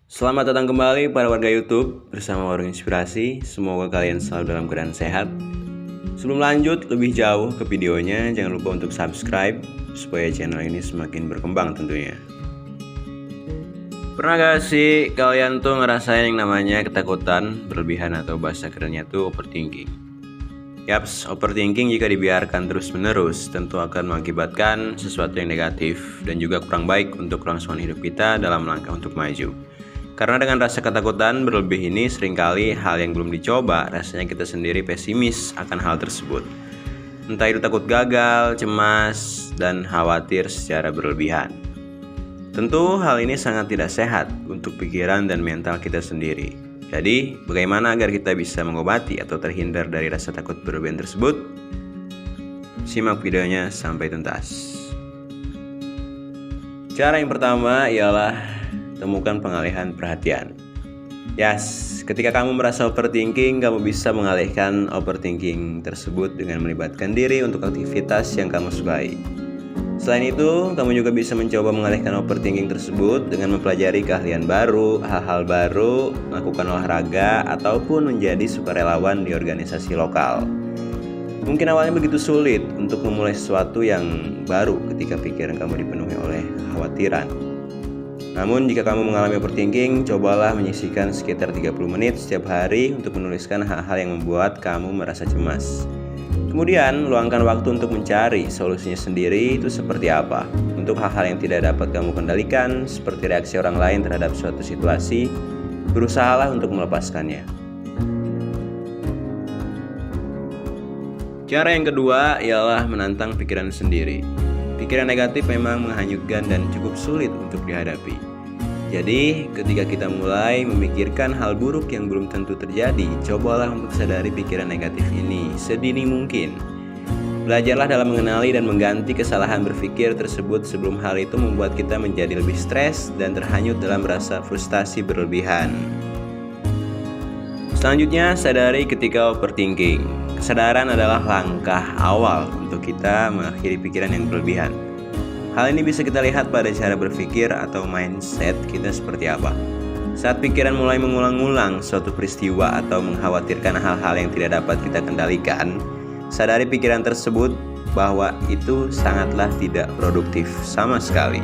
Selamat datang kembali para warga YouTube bersama Warung Inspirasi. Semoga kalian selalu dalam keadaan sehat. Sebelum lanjut lebih jauh ke videonya, jangan lupa untuk subscribe supaya channel ini semakin berkembang tentunya. Pernah gak sih kalian tuh ngerasain yang namanya ketakutan berlebihan atau bahasa kerennya tuh overthinking? Yaps, overthinking jika dibiarkan terus-menerus tentu akan mengakibatkan sesuatu yang negatif dan juga kurang baik untuk kelangsungan hidup kita dalam langkah untuk maju. Karena dengan rasa ketakutan berlebih ini seringkali hal yang belum dicoba, rasanya kita sendiri pesimis akan hal tersebut. Entah itu takut gagal, cemas, dan khawatir secara berlebihan. Tentu hal ini sangat tidak sehat untuk pikiran dan mental kita sendiri. Jadi, bagaimana agar kita bisa mengobati atau terhindar dari rasa takut berlebihan tersebut? Simak videonya sampai tuntas. Cara yang pertama ialah temukan pengalihan perhatian. Ketika kamu merasa overthinking, kamu bisa mengalihkan overthinking tersebut dengan melibatkan diri untuk aktivitas yang kamu sukai. Selain itu, kamu juga bisa mencoba mengalihkan overthinking tersebut dengan mempelajari keahlian baru, hal-hal baru, melakukan olahraga, ataupun menjadi sukarelawan di organisasi lokal. Mungkin awalnya begitu sulit untuk memulai sesuatu yang baru ketika pikiran kamu dipenuhi oleh kekhawatiran. Namun jika kamu mengalami overthinking, cobalah menyisihkan sekitar 30 menit setiap hari untuk menuliskan hal-hal yang membuat kamu merasa cemas. Kemudian, luangkan waktu untuk mencari solusinya sendiri itu seperti apa. Untuk hal-hal yang tidak dapat kamu kendalikan, seperti reaksi orang lain terhadap suatu situasi, berusahalah untuk melepaskannya. Cara yang kedua ialah menantang pikiran sendiri. Pikiran negatif memang menghanyutkan dan cukup sulit untuk dihadapi. Jadi, ketika kita mulai memikirkan hal buruk yang belum tentu terjadi, cobalah untuk sadari pikiran negatif ini sedini mungkin. Belajarlah dalam mengenali dan mengganti kesalahan berpikir tersebut sebelum hal itu membuat kita menjadi lebih stres dan terhanyut dalam rasa frustasi berlebihan. Selanjutnya, sadari ketika overthinking. Kesadaran adalah langkah awal untuk kita mengakhiri pikiran yang berlebihan. Hal ini bisa kita lihat pada cara berpikir atau mindset kita seperti apa. Saat pikiran mulai mengulang-ulang suatu peristiwa atau mengkhawatirkan hal-hal yang tidak dapat kita kendalikan, sadari pikiran tersebut bahwa itu sangatlah tidak produktif sama sekali.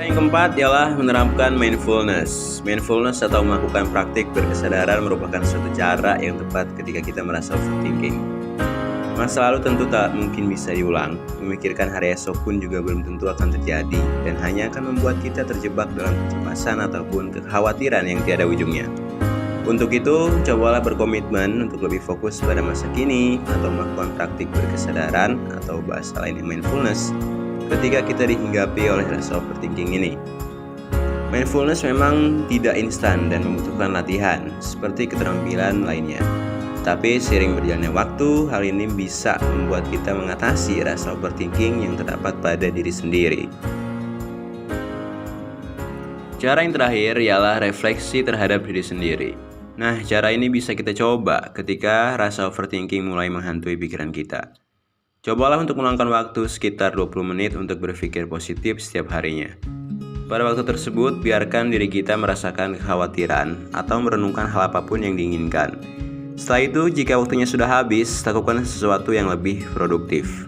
Yang keempat ialah menerapkan mindfulness. Mindfulness atau melakukan praktik berkesadaran merupakan suatu cara yang tepat ketika kita merasa overthinking. Masa lalu tentu tak mungkin bisa diulang, memikirkan hari esok pun juga belum tentu akan terjadi, dan hanya akan membuat kita terjebak dalam kecemasan ataupun kekhawatiran yang tiada ujungnya. Untuk itu, cobalah berkomitmen untuk lebih fokus pada masa kini, atau melakukan praktik berkesadaran, atau bahasa lainnya mindfulness, ketika kita dihinggapi oleh rasa overthinking ini. Mindfulness memang tidak instan dan membutuhkan latihan, seperti keterampilan lainnya. Tapi seiring berjalannya waktu, hal ini bisa membuat kita mengatasi rasa overthinking yang terdapat pada diri sendiri. Cara yang terakhir ialah refleksi terhadap diri sendiri. Nah, cara ini bisa kita coba ketika rasa overthinking mulai menghantui pikiran kita. Cobalah untuk meluangkan waktu sekitar 20 menit untuk berpikir positif setiap harinya. Pada waktu tersebut, biarkan diri kita merasakan kekhawatiran atau merenungkan hal apapun yang diinginkan. Setelah itu, jika waktunya sudah habis, lakukan sesuatu yang lebih produktif.